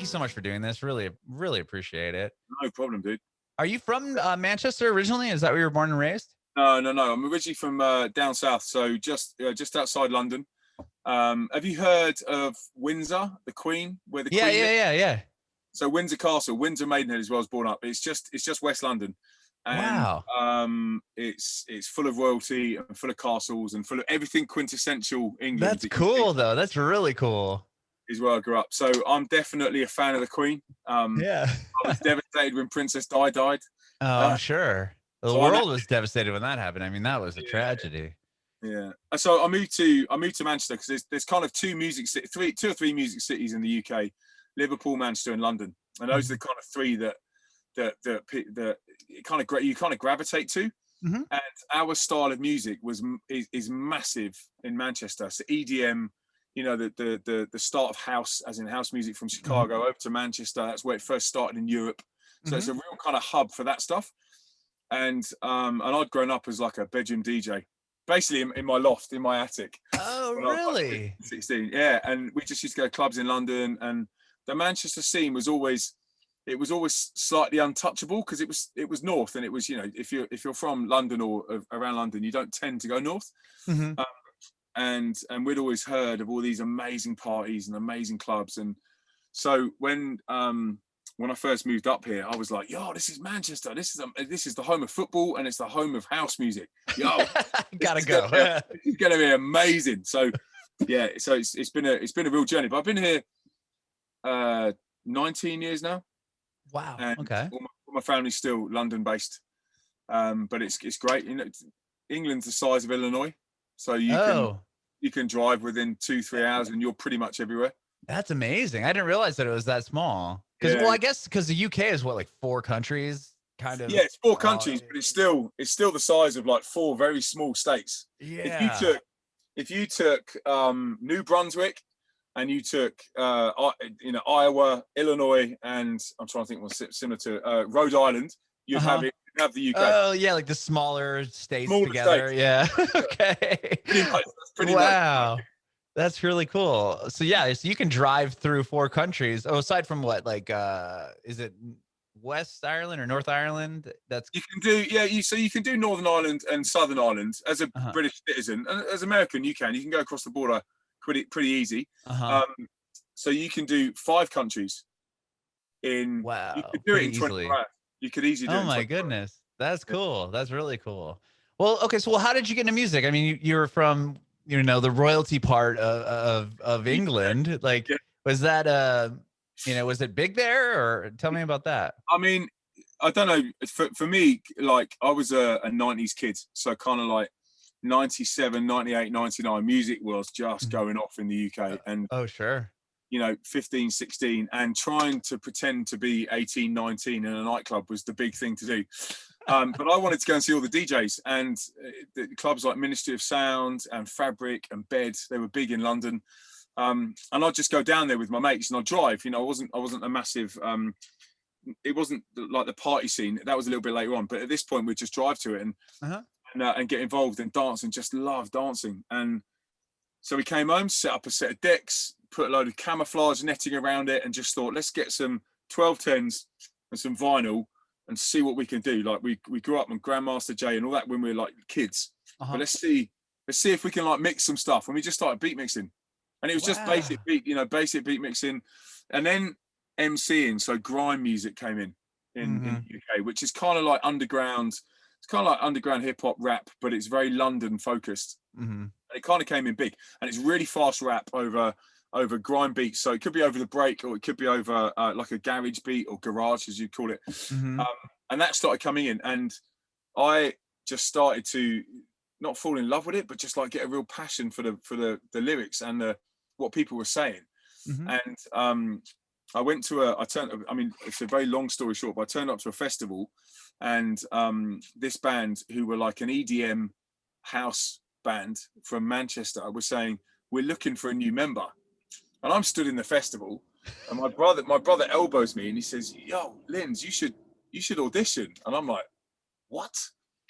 so much for doing this. Really, really appreciate it. No problem, dude. Are you from Manchester originally? Is that where you were born and raised? No. I'm originally from down south, so just outside London. Have you heard of Windsor, the Queen, where the Queen lives? Yeah. So Windsor Castle, Windsor Maidenhead is where I was born up. It's just West London, and Wow. it's full of royalty and full of castles and full of everything quintessential England. That's cool, though. That's really cool. Is where I grew up. So I'm definitely a fan of the Queen. Yeah. I was devastated when Princess Di died. Oh, sure. The so world was devastated when that happened. I mean, that was a tragedy. Yeah. So I moved to Manchester because there's kind of two or three music cities in the UK: Liverpool, Manchester, and London. And those are the kind of three that you kind of gravitate to. Mm-hmm. And our style of music is massive in Manchester. So EDM, you know, the start of house, as in house music from Chicago over to Manchester. That's where it first started in Europe. So it's a real kind of hub for that stuff. And I'd grown up as like a bedroom DJ, basically in my loft, in my attic. Oh, really? Like 16, yeah. And we just used to go to clubs in London, and the Manchester scene was always slightly untouchable because it was north, and it was, you know, if you're from London or around London, you don't tend to go north. Mm-hmm. And we'd always heard of all these amazing parties and amazing clubs, and so when I first moved up here, I was like, yo, this is Manchester. This is the home of football, and it's the home of house music. Yo, gotta go. This is gonna be amazing. So yeah, so it's been a real journey. But I've been here 19 years now. Wow. And okay. All my family's still London based. But it's great. You know, England's the size of Illinois. So you can drive within 2-3 hours and you're pretty much everywhere. That's amazing. I didn't realize that it was that small. Well, I guess because the UK is what, like 4 countries, kind of. Yeah, it's 4 countries, but it's still the size of like 4 very small states. Yeah. If you took New Brunswick, and you took Iowa, Illinois, and I'm trying to think what's similar to Rhode Island, you'd have the UK. Oh yeah, like the smaller states together. States. Yeah. Okay. Pretty wow. That's really cool. So yeah, so you can drive through 4 countries. Oh, aside from what, like, is it West Ireland or North Ireland? That's you can do. So you can do Northern Ireland and Southern Ireland as a British citizen, and as American you can go across the border pretty easy. So you can do 5 countries in. Wow. You could do it in 24 hours. You could easily do it. Oh my goodness, that's cool. That's really cool. Well, okay. So, how did you get into music? I mean, you're from, you know, the royalty part of England. Like, was that was it big there, or tell me about that? I mean, I don't know. For me, like, I was a 90s kid, so kind of like 97, 98, 99, music was just going off in the UK. And oh sure, you know, 15, 16, and trying to pretend to be 18, 19 in a nightclub was the big thing to do. But I wanted to go and see all the DJs, and the clubs like Ministry of Sound and Fabric and Bed, they were big in London. And I'd just go down there with my mates, and I'd drive. You know, I wasn't a massive it wasn't like the party scene. That was a little bit later on, but at this point we'd just drive to it and get involved and dance, and just love dancing. And so we came home, set up a set of decks, put a load of camouflage netting around it, and just thought, let's get some 1210s and some vinyl and see what we can do. Like, we grew up on Grandmaster Jay and all that when we were like kids. But let's see if we can like mix some stuff. And we just started beat mixing, and it was just basic beat mixing, and then MCing. So grime music came in the UK, which is kind of like underground. It's kind of like underground hip hop rap, but it's very London focused. And it kind of came in big, and it's really fast rap over grime beats. So it could be over the break, or it could be over like a garage beat, or garage as you call it. And that started coming in, and I just started to not fall in love with it, but just like get a real passion for the lyrics and what people were saying. And I went to it's a very long story short, but I turned up to a festival, and this band, who were like an EDM house band from Manchester, was saying, we're looking for a new member. And I'm stood in the festival, and my brother elbows me, and he says, yo, Lindz, you should audition. And I'm like, what?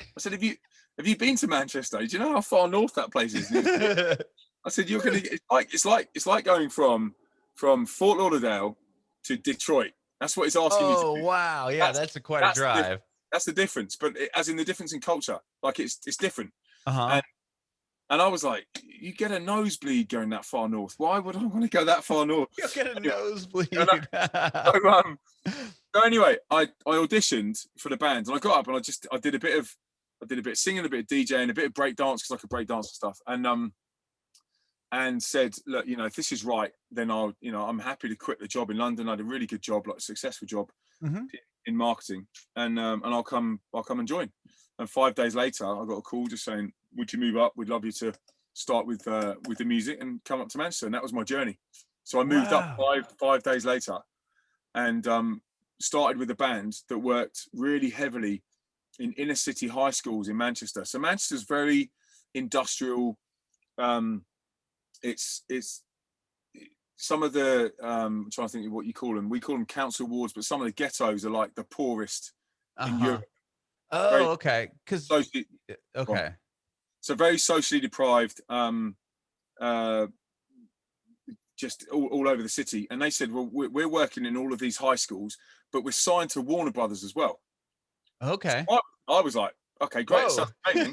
I said, have you been to Manchester? Do you know how far north that place is? I said, you're gonna, it's like going from Fort Lauderdale to Detroit. That's what it's asking me to Oh do. wow, yeah, that's quite a drive. That's the difference, but as in the difference in culture, like it's different. Uh-huh. And I was like, you get a nosebleed going that far north. Why would I want to go that far north? You'll get a nosebleed. So anyway, I auditioned for the band, and I got up and I did a bit of singing, a bit of DJing, a bit of break dance, because I could break dance and stuff, and said, look, you know, if this is right, then I'm happy to quit the job in London. I had a really good job, like a successful job in marketing, and I'll come and join. And 5 days later, I got a call just saying, would you move up? We'd love you to start with the music and come up to Manchester. And that was my journey. So I moved up 5 days later, and started with a band that worked really heavily in inner city high schools in Manchester. So Manchester's very industrial. It's some of the I'm trying to think of what you call them. We call them council wards, but some of the ghettos are like the poorest in Europe. Oh, very, okay. Okay. So very socially deprived, just all over the city. And they said, well, we're working in all of these high schools, but we're signed to Warner Brothers as well. Okay. So I was like, okay, great. Sounds amazing.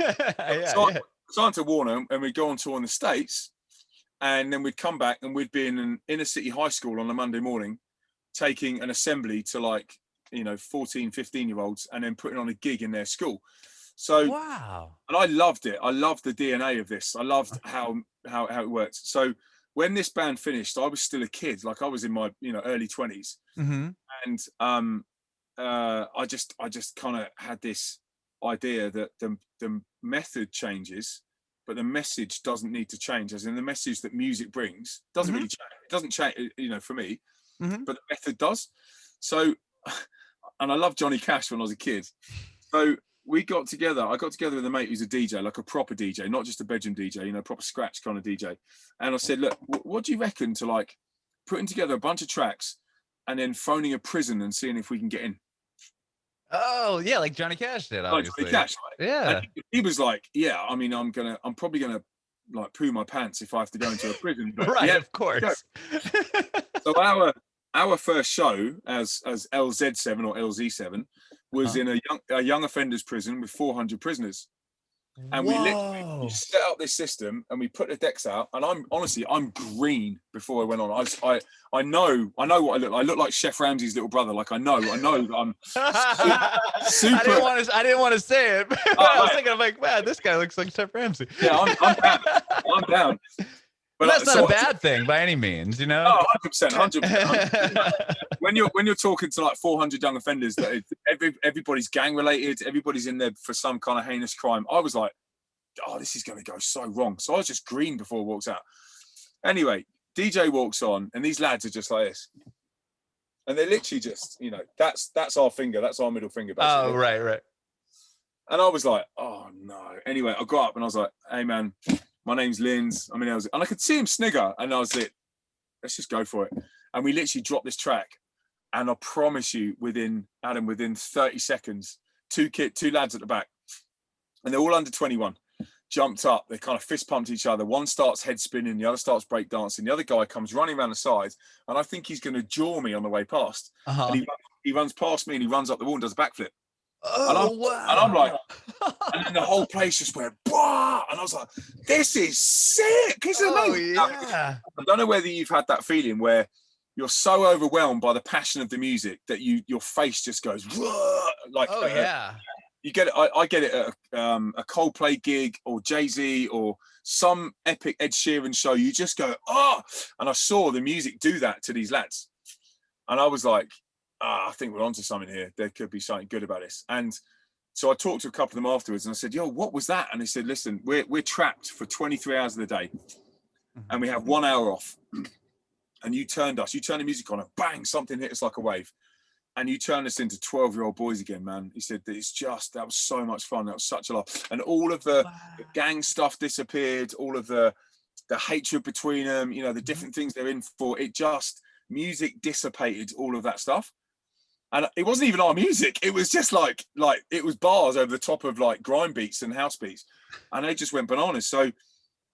Signed to Warner, and we'd go on tour in the States, and then we'd come back and we'd be in an inner city high school on a Monday morning, taking an assembly to, like, 14, 15-year-olds, and then putting on a gig in their school. So wow. And I loved it. I loved the DNA of this. I loved how it worked. So when this band finished, I was still a kid. Like, I was in my early 20s. And I just kind of had this idea that the method changes, but the message doesn't need to change. As in, the message that music brings doesn't really change. It doesn't change, for me, but the method does. So, and I loved Johnny Cash when I was a kid. So I got together with a mate who's a DJ, like a proper DJ, not just a bedroom DJ, proper scratch kind of DJ. And I said, look, what do you reckon to, like, putting together a bunch of tracks and then phoning a prison and seeing if we can get in? Oh yeah, like Johnny Cash did, obviously. Like Johnny Cash, right? Yeah. And he was like, yeah, I mean, I'm probably gonna like poo my pants if I have to go into a prison. But right, yeah, of course. So our first show as LZ7 or LZ7 was in a young offenders prison with 400 prisoners. And we literally set up this system, and we put the decks out. And I'm green before I went on. I know what I look like. I look like Chef Ramsay's little brother. Like, I know that I'm super. I didn't want to say it. I was thinking, I'm like, man, this guy looks like Chef Ramsay. Yeah, I'm down. I'm down. But that's not a bad thing by any means, Oh, 100%. When you're talking to like 400 young offenders, that everybody's gang related, everybody's in there for some kind of heinous crime. I was like, oh, this is going to go so wrong. So I was just green before I walked out. Anyway, DJ walks on, and these lads are just like this, and they're literally just, that's our finger, that's our middle finger, basically. Oh, right. And I was like, oh no. Anyway, I got up and I was like, hey man, my name's Lindz. And I could see him snigger, and I was like, let's just go for it. And we literally dropped this track, and I promise you, within 30 seconds, two lads at the back, and they're all under 21, jumped up. They kind of fist pumped each other. One starts head spinning, the other starts break dancing. The other guy comes running around the side, and I think he's going to jaw me on the way past. And he runs past me, and he runs up the wall and does a backflip. Oh, wow. And I'm like, and then the whole place just went, bah! And I was like, this is sick. This is amazing. Yeah. I don't know whether you've had that feeling where you're so overwhelmed by the passion of the music that your face just goes, like, yeah. You get it. I get it at a Coldplay gig or Jay-Z or some epic Ed Sheeran show. You just go, oh! And I saw the music do that to these lads. And I was like, I think we're onto something here. There could be something good about this. And so I talked to a couple of them afterwards, and I said, yo, what was that? And they said, listen, we're trapped for 23 hours of the day, and we have 1 hour off. And you turned the music on, and bang, something hit us like a wave. And you turned us into 12-year-old boys again, man. He said, that was so much fun. That was such a lot. And all of the gang stuff disappeared, all of the hatred between them, the different things they're in for. Music dissipated all of that stuff. And it wasn't even our music. It was just like it was bars over the top of like grime beats and house beats. And they just went bananas. So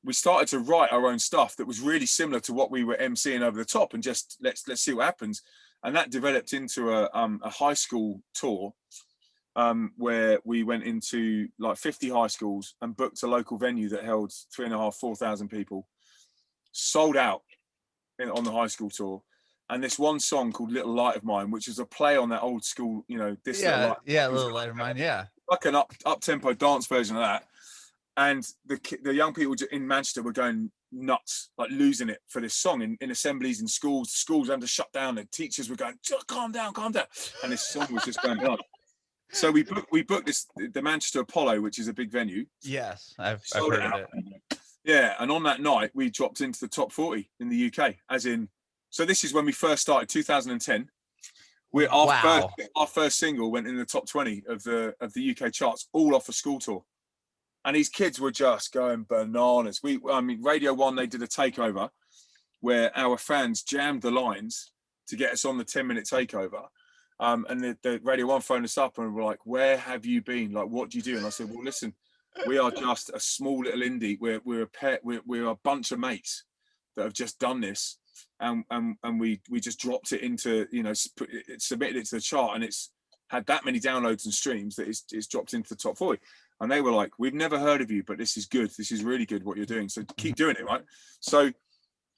we started to write our own stuff that was really similar to what we were emceeing over the top, and just let's see what happens. And that developed into a high school tour, where we went into like 50 high schools and booked a local venue that held 3,500, 4,000 people, sold out on the high school tour. And this one song called Little Light of Mine, which is a play on that old school, you know, this little light. Yeah, Little Light of Mine, yeah. Like an up-tempo dance version of that. And the young people in Manchester were going nuts, like losing it for this song in assemblies in schools. Schools had to shut down. The teachers were going, calm down. And this song was just going on. So we booked the Manchester Apollo, which is a big venue. Yes, I've heard of it. Yeah, and on that night we dropped into the top 40 in the UK. As in, so this is when we first started, 2010. Our first single went in the top 20 of the UK charts, all off a school tour. And these kids were just going bananas. Radio 1, they did a takeover where our fans jammed the lines to get us on the 10-minute takeover. And the Radio 1 phoned us up and were like, where have you been? Like, what do you do? And I said, well, listen, we are just a small little indie. We're a bunch of mates that have just done this. And we just dropped it into, you know, submitted it to the chart, and it's had that many downloads and streams that it's dropped into the top 40. And they were like, we've never heard of you, but this is good. This is really good what you're doing. So keep doing it, right? So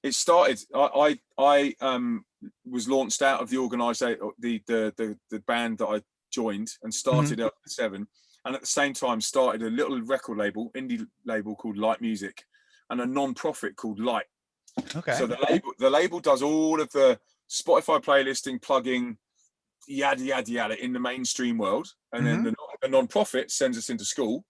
it started. I was launched out of the organization, the band that I joined, and started LZ7, and at the same time started a little record label, indie label called Light Music, and a non-profit called Light. Okay. So the label does all of the Spotify playlisting, plugging, yada in the mainstream world, and then the non-profit sends us into school,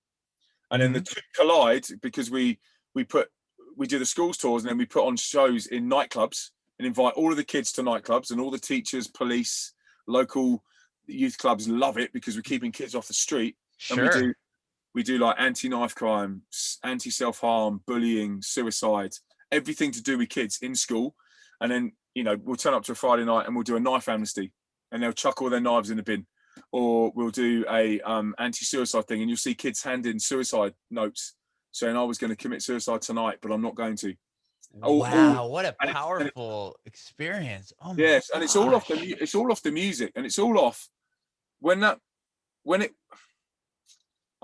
and then the two collide because we do the schools tours, and then we put on shows in nightclubs and invite all of the kids to nightclubs, and all the teachers, police, local youth clubs love it because we're keeping kids off the street. Sure. And we do like anti-knife crime, anti-self-harm, bullying, suicide, everything to do with kids in school. And then, you know, we'll turn up to a Friday night and we'll do a knife amnesty, and they'll chuck all their knives in the bin. Or we'll do a anti-suicide thing, and you'll see kids hand in suicide notes saying, I was going to commit suicide tonight, but I'm not going to. Wow, what a powerful experience. Oh my yes, gosh. and it's all off the music, and it's all off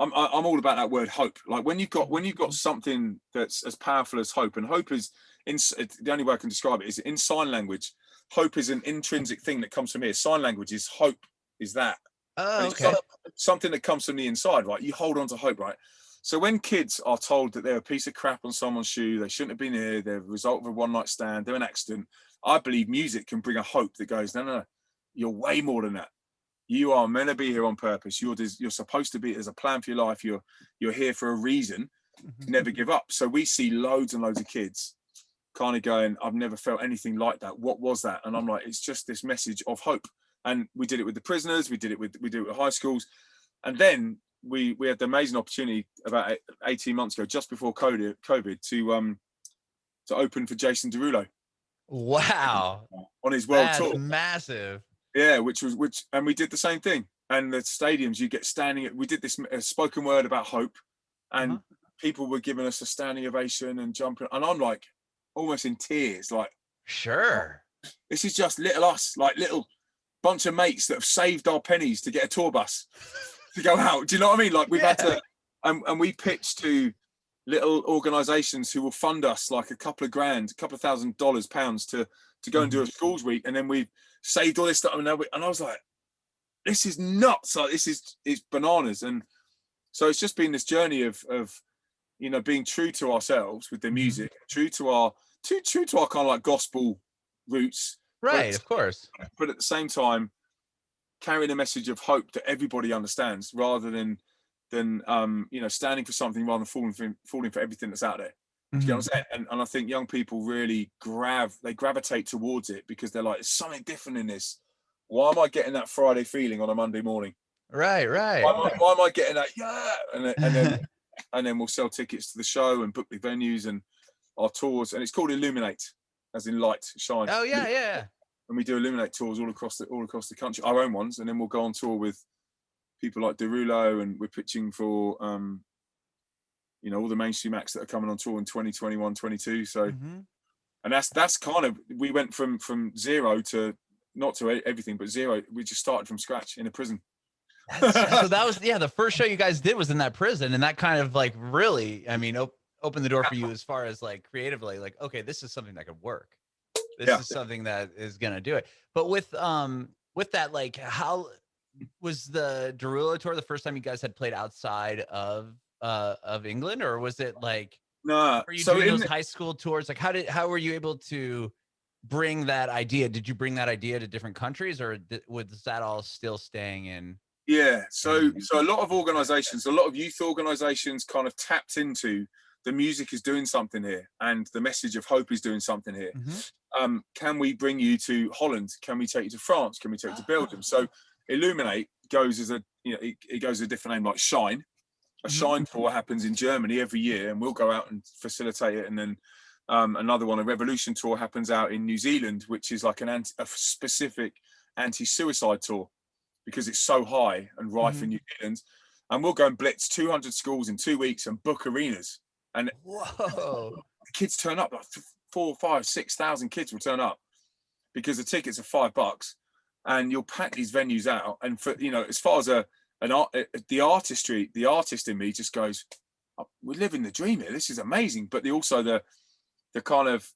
I'm all about that word hope. Like when you've got something that's as powerful as hope, and hope is the only way I can describe it is in sign language. Hope is an intrinsic thing that comes from here. Sign language is hope, is that. Oh, okay. Something that comes from the inside, right? You hold on to hope, right? So when kids are told that they're a piece of crap on someone's shoe, they shouldn't have been here, they're a result of a one-night stand, they're an accident, I believe music can bring a hope that goes, no, you're way more than that. You are meant to be here on purpose. You're supposed to be. There's a plan for your life. You're here for a reason. Never give up. So we see loads and loads of kids kind of going, I've never felt anything like that. What was that? And I'm like, it's just this message of hope. And we did it with the prisoners. We do it with high schools. And then we had the amazing opportunity about 18 months ago, just before COVID, to open for Jason Derulo. Wow. On his world tour. That's massive. Yeah, and we did the same thing. And the stadiums, you get standing. We did this spoken word about hope, and people were giving us a standing ovation and jumping. And I'm like, almost in tears, like, sure, this is just little us, like little bunch of mates that have saved our pennies to get a tour bus to go out. Do you know what I mean? Like we've had to, and we pitched to little organisations who will fund us like a couple of $1,000, pounds to go and do a schools week, and then we've saved all this stuff, and I was like, this is nuts. Like it's bananas. And so it's just been this journey of you know, being true to ourselves with the music, true to our kind of like gospel roots, right? Of course, but at the same time carrying a message of hope that everybody understands, rather than you know, standing for something rather than falling for everything that's out there. Do you know what I'm saying? And I think young people really gravitate towards it because they're like, there's something different in this. Why am I getting that Friday feeling on a Monday morning? Right. Why am I getting that? Yeah. And then we'll sell tickets to the show and book the venues and our tours. And it's called Illuminate, as in light, shine. Oh yeah. And we do Illuminate tours all across the country, our own ones. And then we'll go on tour with people like Derulo, and we're pitching for you know, all the mainstream acts that are coming on tour in 2021, 22. So, and that's kind of, we went from 0 to not to everything, but zero. We just started from scratch in a prison. So that was, yeah, the first show you guys did was in that prison, and that kind of like really, I mean, opened the door for you as far as like creatively, like, okay, this is something that could work. This is something that is gonna do it. But with that, like, how was the Derulo tour the first time you guys had played outside of England, or was it like, No, were you so doing those high school tours? Like, how were you able to bring that idea? Did you bring that idea to different countries, or was that all still staying in? Yeah, so a lot of organizations, a lot of youth organizations kind of tapped into the music is doing something here, and the message of hope is doing something here. Can we bring you to Holland? Can we take you to France? Can we take you to Belgium? So Illuminate goes as a, you know, it goes as a different name, like Shine. A Shine tour happens in Germany every year, and we'll go out and facilitate it. And then another one, a Revolution tour, happens out in New Zealand, which is like a specific anti-suicide tour, because it's so high and rife in New Zealand. And we'll go and blitz 200 schools in 2 weeks and book arenas. And whoa, the kids turn up, like 4, 5, 6,000 kids will turn up, because the tickets are $5, and you'll pack these venues out. And for, you know, as far as the artist in me just goes, oh, we're living the dream here. This is amazing. But the kind of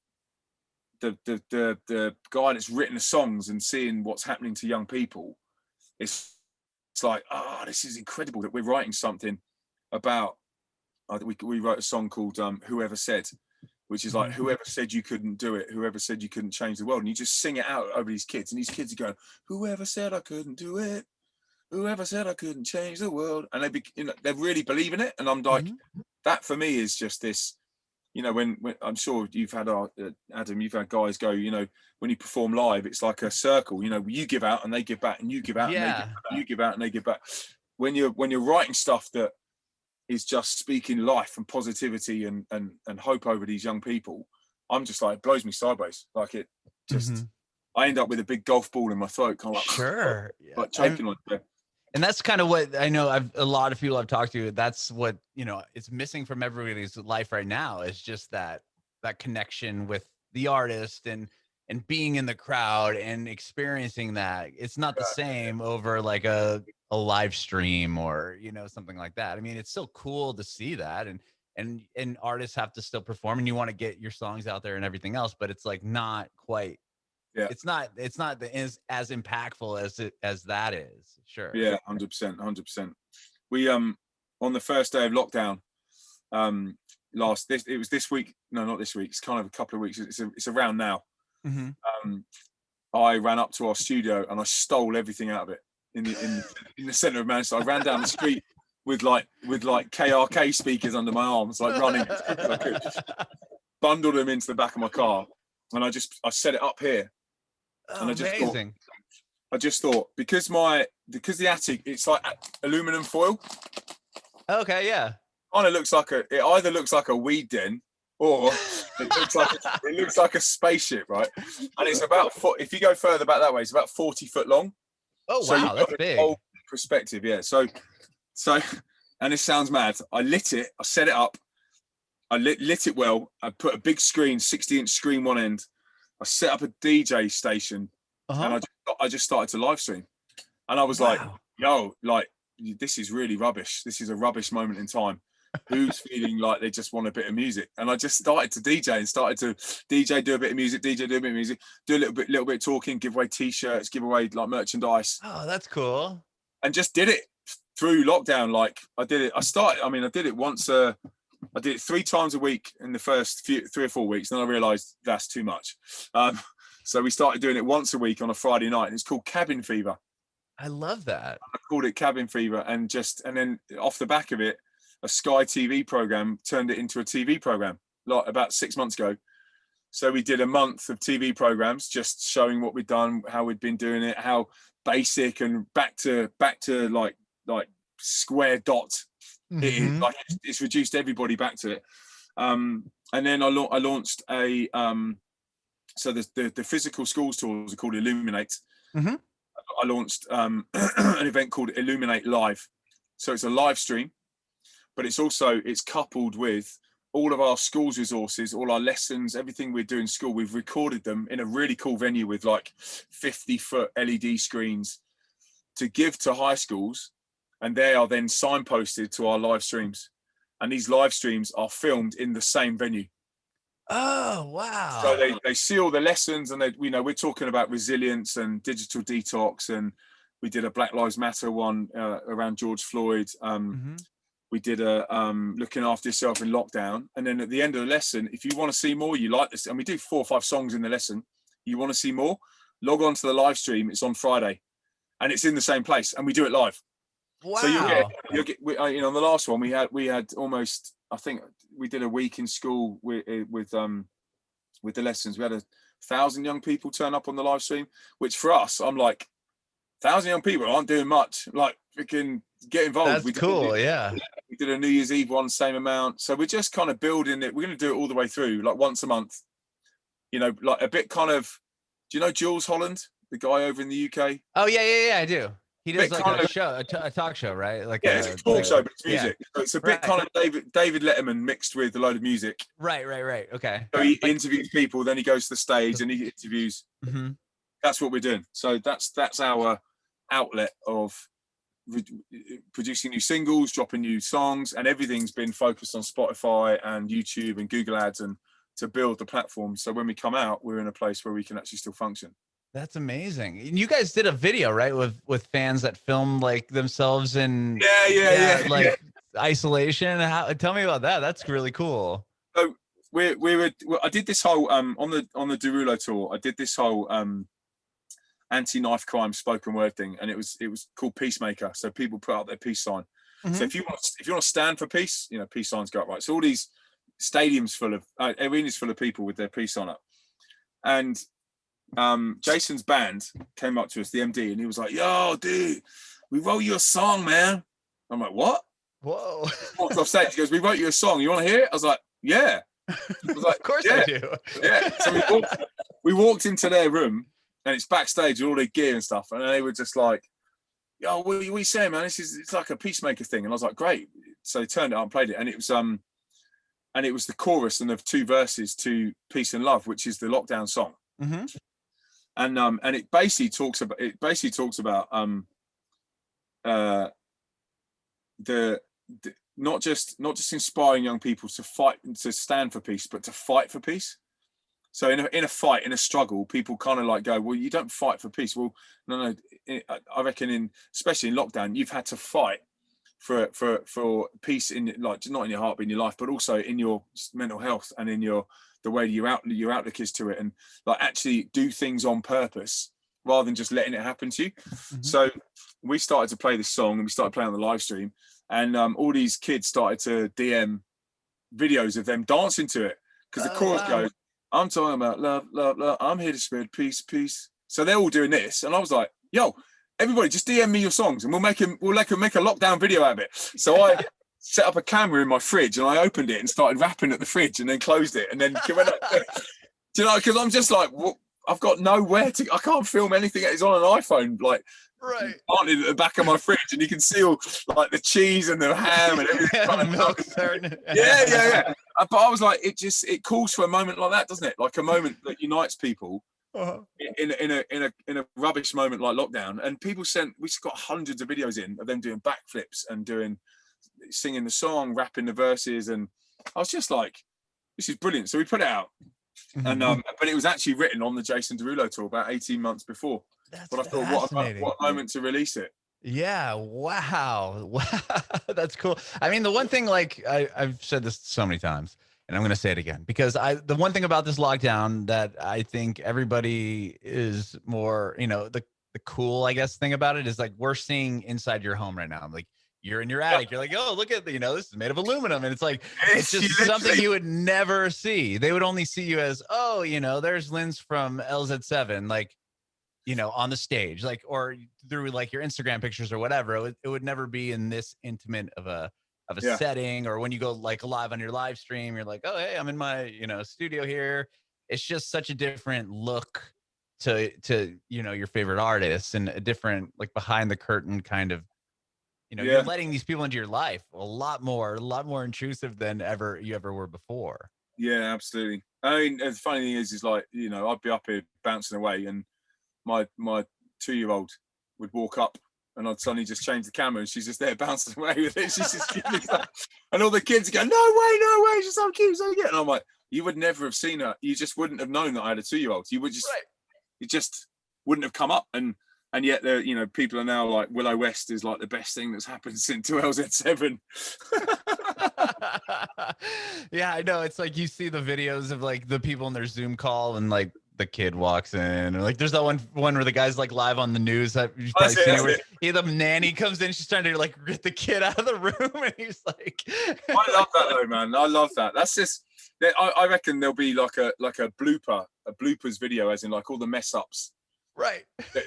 the guy that's written the songs and seeing what's happening to young people, it's like, oh, this is incredible that we're writing something about. We wrote a song called Whoever Said, which is like, whoever said you couldn't do it, whoever said you couldn't change the world. And you just sing it out over these kids, and these kids are going, whoever said I couldn't do it, whoever said I couldn't change the world. And they're really believing it. And I'm like, that for me is just this, you know, when I'm sure you've had Adam, you've had guys go, you know, when you perform live, it's like a circle, you know, you give out and they give back, and you give out and they give back, you give out and they give back. When you're writing stuff that is just speaking life and positivity and hope over these young people, I'm just like, it blows me sideways. Like, it just, I end up with a big golf ball in my throat, kind of like, like choking on it. And that's kind of what I know. A lot of people I've talked to, that's what, you know, it's missing from everybody's life right now, is just that connection with the artist and being in the crowd and experiencing that. It's not the same over like a live stream or, you know, something like that. I mean, it's still cool to see that, and artists have to still perform, and you want to get your songs out there and everything else, but it's like not quite. It's not as impactful as that is. Sure. Yeah, 100%. We on the first day of lockdown, it was this week. No, not this week. It's kind of a couple of weeks. It's around now. I ran up to our studio and I stole everything out of it in the center of Manchester. I ran down the street with like KRK speakers under my arms, like running as quick as I could. Bundled them into the back of my car, and I set it up here. And I just thought, because the attic, it's like aluminum foil. Okay, yeah. Kind of it either looks like a weed den, or it looks like a spaceship, right? And it's about, if you go further back that way, it's about 40 foot long. Oh, so wow, that's big. Whole perspective, yeah. So, and it sounds mad. I lit it. I set it up. I lit it well. I put a big screen, 60-inch screen one end. I set up a DJ station, and I just started to live stream. And I was like, yo, like, this is really rubbish. This is a rubbish moment in time. Who's feeling like they just want a bit of music? And I just started to DJ and started to DJ, do a bit of music, DJ, do a bit of music, do a little bit of talking, give away t-shirts, give away like merchandise. Oh, that's cool. And just did it through lockdown. Like, I did it once, I did it 3 times a week in the first 3 or 4 weeks. Then I realized that's too much. So we started doing it once a week on a Friday night, and it's called Cabin Fever. I love that. I called it Cabin Fever, and then off the back of it, a Sky TV program turned it into a TV program, like about 6 months ago. So we did a month of TV programs, just showing what we'd done, how we'd been doing it, how basic and back to like square dot it is. Like, it's reduced everybody back to it. And then I launched a so the physical schools tours are called Illuminate. I launched an event called Illuminate Live. So it's a live stream, but it's coupled with all of our school's resources, all our lessons, everything we do in school, we've recorded them in a really cool venue with like 50-foot LED screens to give to high schools, and they are then signposted to our live streams, and these live streams are filmed in the same venue. Oh, wow. So they see all the lessons, and they, you know, we're talking about resilience and digital detox, and we did a Black Lives Matter one around George Floyd. We did a looking after yourself in lockdown, and then at the end of the lesson, if you want to see more, you like this, and we do 4 or 5 songs in the lesson, you want to see more, log on to the live stream. It's on Friday, and it's in the same place, and we do it live. Wow. So you'll get you know, on the last one we had almost, I think we did a week in school with the lessons. We had 1,000 young people turn up on the live stream, which for us, I'm like, 1,000 young people aren't doing much. Like, we can get involved. That's cool. Yeah. We did a New Year's Eve one, same amount. So we're just kind of building it. We're going to do it all the way through, like once a month. You know, like a bit kind of. Do you know Jules Holland, the guy over in the UK? Oh yeah, I do. He does like a show, a talk show, right? Like it's a talk show, but it's music. Yeah. So it's a bit kind of David Letterman mixed with a load of music. Right. Okay. So he interviews people, then he goes to the stage and he interviews. That's what we're doing. So that's our outlet of producing new singles, dropping new songs, and everything's been focused on Spotify and YouTube and Google Ads, and to build the platform. So when we come out, we're in a place where we can actually still function. That's amazing. And you guys did a video, right, with fans that filmed like themselves in isolation. Tell me about that. That's really cool. So I did this whole on the Derulo tour. I did this whole anti-knife crime spoken word thing, and it was called Peacemaker. So people put out their peace sign. So if you want to stand for peace, you know, peace signs go up, right? So all these stadiums full of arenas full of people with their peace sign up, and Jason's band came up to us, the MD, and he was like, "Yo, dude, we wrote you a song, man." I'm like, "What?" Whoa. Walked off stage. He goes, "We wrote you a song. You want to hear it?" I was like, "Yeah." I was like, "Of course I do." Yeah. So we walked into their room, and it's backstage with all their gear and stuff, and they were just like, "Yo, what are you saying, man? It's like a Peacemaker thing." And I was like, "Great." So they turned it up and played it, and it was the chorus and the 2 verses to "Peace and Love," which is the lockdown song. And it basically talks about the not just inspiring young people to fight, to stand for peace, but to fight for peace. So in a fight, in a struggle, people kind of like go, "Well, you don't fight for peace." Well, no. I reckon especially in lockdown, you've had to fight for peace in, like, not in your heart, but in your life, but also in your mental health and in the way your outlook is to it, and like actually do things on purpose rather than just letting it happen to you. So we started to play this song, and we started playing on the live stream, and all these kids started to DM videos of them dancing to it, because the chorus goes, "I'm talking about love, love, love. I'm here to spread peace, peace." So they're all doing this, and I was like, "Yo, everybody, just DM me your songs, and we'll make a lockdown video out of it." So I set up a camera in my fridge, and I opened it and started rapping at the fridge, and then closed it, and then you know, because I'm just like, well, I've got nowhere to. I can't film anything. It's on an iPhone, like planted at the back of my fridge, and you can see all like the cheese and the ham and everything. Yeah. But I was like, it calls for a moment like that, doesn't it? Like a moment that unites people. In a rubbish moment like lockdown, and people we got hundreds of videos in of them doing backflips and singing the song, rapping the verses, and I was just like, this is brilliant. So we put it out, and but it was actually written on the Jason Derulo tour about 18 months before. But I thought, what a moment to release it. Yeah. Wow. That's cool. I mean, the one thing, like I've said this so many times, and I'm going to say it again, because the one thing about this lockdown that I think everybody is more, you know, the cool, I guess, thing about it is, like, we're seeing inside your home right now. I'm like, you're in your attic. You're like, "Oh, look at this is made of aluminum." And it's like, it's just something you would never see. They would only see you as, "Oh, there's Lindz from LZ7, like, on the stage," like, or through like your Instagram pictures or whatever. It would never be in this intimate of a setting, or when you go like live on your live stream, you're like, "Oh, hey, I'm in my, studio here." It's just such a different look to your favorite artists, and a different, like, behind the curtain kind of, You know, you're letting these people into your life a lot more intrusive than you ever were before. Yeah, absolutely. I mean, the funny thing is like, you know, I'd be up here bouncing away, and my 2-year-old would walk up, and I'd suddenly just change the camera, and she's just there bouncing away with it. She's just giving me stuff. And all the kids go, no way, she's so cute, so cute. And I'm like, you would never have seen her. You just wouldn't have known that I had a 2-year-old. You would just, it just wouldn't have come up. And yet, you know, people are now like, Willow West is like the best thing that's happened since LZ7. Yeah, I know. It's like you see the videos of like the people in their Zoom call, and like the kid walks in, or like there's that one where the guy's like live on the news. You've probably seen it, where the nanny comes in, she's trying to like get the kid out of the room, and he's like, I love that though, man. I love that. That's just, I reckon there'll be like a bloopers video, as in like all the mess ups. Right.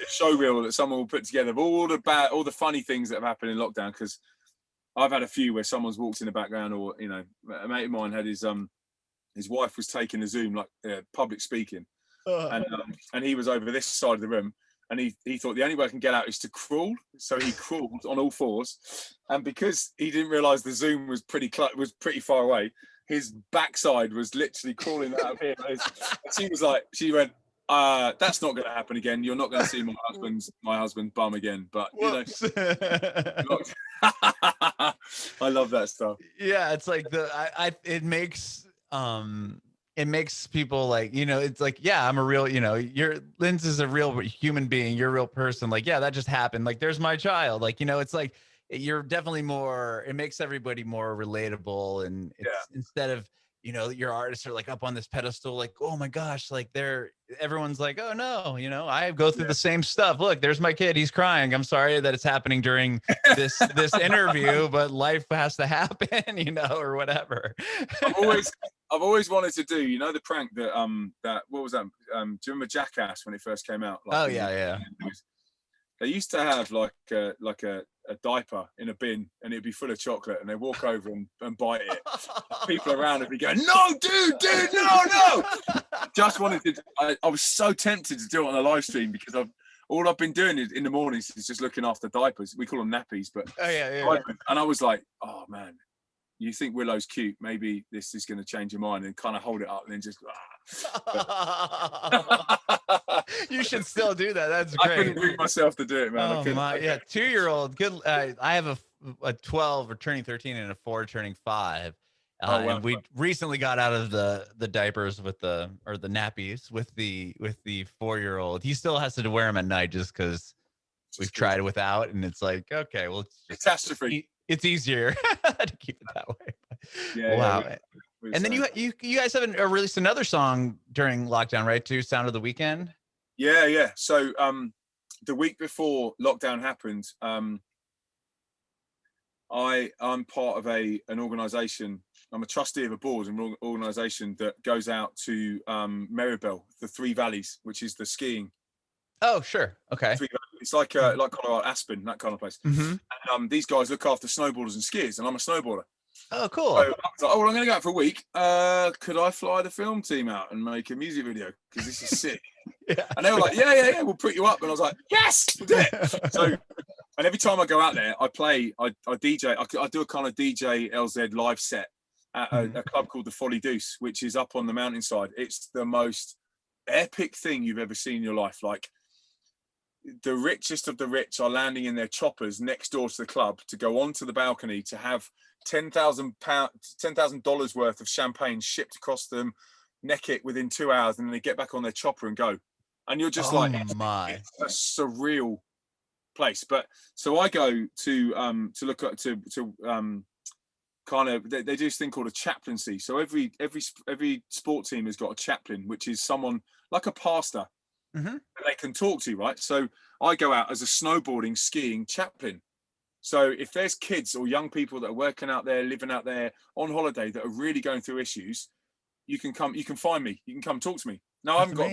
Show reel that someone will put together of all the funny things that have happened in lockdown. Because I've had a few where someone's walked in the background, or, you know, a mate of mine had his wife was taking a Zoom, like public speaking, and he was over this side of the room, and he thought the only way I can get out is to crawl. So he crawled on all fours, and because he didn't realise the Zoom was pretty far away, his backside was literally crawling out of here. She went, that's not going to happen again. You're not going to see my husband's bum again. But you know, I love that stuff. Yeah, it's like it makes people like, you know, it's like, yeah, I'm a real, you know, Lindz is a real human being. You're a real person. Like, yeah, that just happened. Like, there's my child. Like, you know, it's like, you're definitely it makes everybody more relatable. And instead of, you know, your artists are like up on this pedestal, like, oh my gosh, like everyone's like, oh no, you know, I go through the same stuff. Look, there's my kid. He's crying. I'm sorry that it's happening during this interview, but life has to happen, you know, or whatever. I've always wanted to do, you know, the prank that what was that? Do you remember Jackass when it first came out? Like, yeah. They used to have like a diaper in a bin, and it'd be full of chocolate, and they walk over and bite it. People around would be going, no, dude, no. Just wanted to. I was so tempted to do it on a live stream, because all I've been doing in the mornings is just looking after diapers. We call them nappies, but and I was like, oh man, you think Willow's cute? Maybe this is going to change your mind, and kind of hold it up, and then just. You should still do that. That's great. I couldn't bring myself to do it, man. Oh my, yeah, 2-year-old. Good. I have a 12 or turning 13 and a 4 turning 5. And we recently got out of the diapers with the nappies with the 4-year-old. He still has to wear them at night just because we've tried without, and it's like, okay, well, catastrophe. It's easier to keep it that way. Yeah. Wow. Yeah. And then you guys haven't released another song during lockdown, right? Too, Sound of the Weekend. Yeah. So the week before lockdown happened, I'm part of an organisation. I'm a trustee of a board and organisation that goes out to Maribel, the Three Valleys, which is the skiing. Oh, sure. Okay. It's like Colorado, Aspen, that kind of place. Mm-hmm. And these guys look after snowboarders and skiers, and I'm a snowboarder. Oh, cool. So I was like, I'm going to go out for a week. Could I fly the film team out and make a music video? Because this is sick. Yeah. And they were like, yeah, we'll put you up. And I was like, yes, we'll do it. So, and every time I go out there, I play, I DJ, I do a kind of DJ LZ live set at a club called the Folly Deuce, which is up on the mountainside. It's the most epic thing you've ever seen in your life. Like, the richest of the rich are landing in their choppers next door to the club to go onto the balcony to have $10,000 worth of champagne shipped across them, neck it within 2 hours, and then they get back on their chopper and go. And you're just it's a surreal place. But so I go to look at kind of, they do this thing called a chaplaincy. So every sport team has got a chaplain, which is someone like a pastor. Mm-hmm. That they can talk to, right? So I go out as a snowboarding, skiing chaplain. So if there's kids or young people that are working out there, living out there on holiday that are really going through issues, you can find me. You can come talk to me. Now I haven't got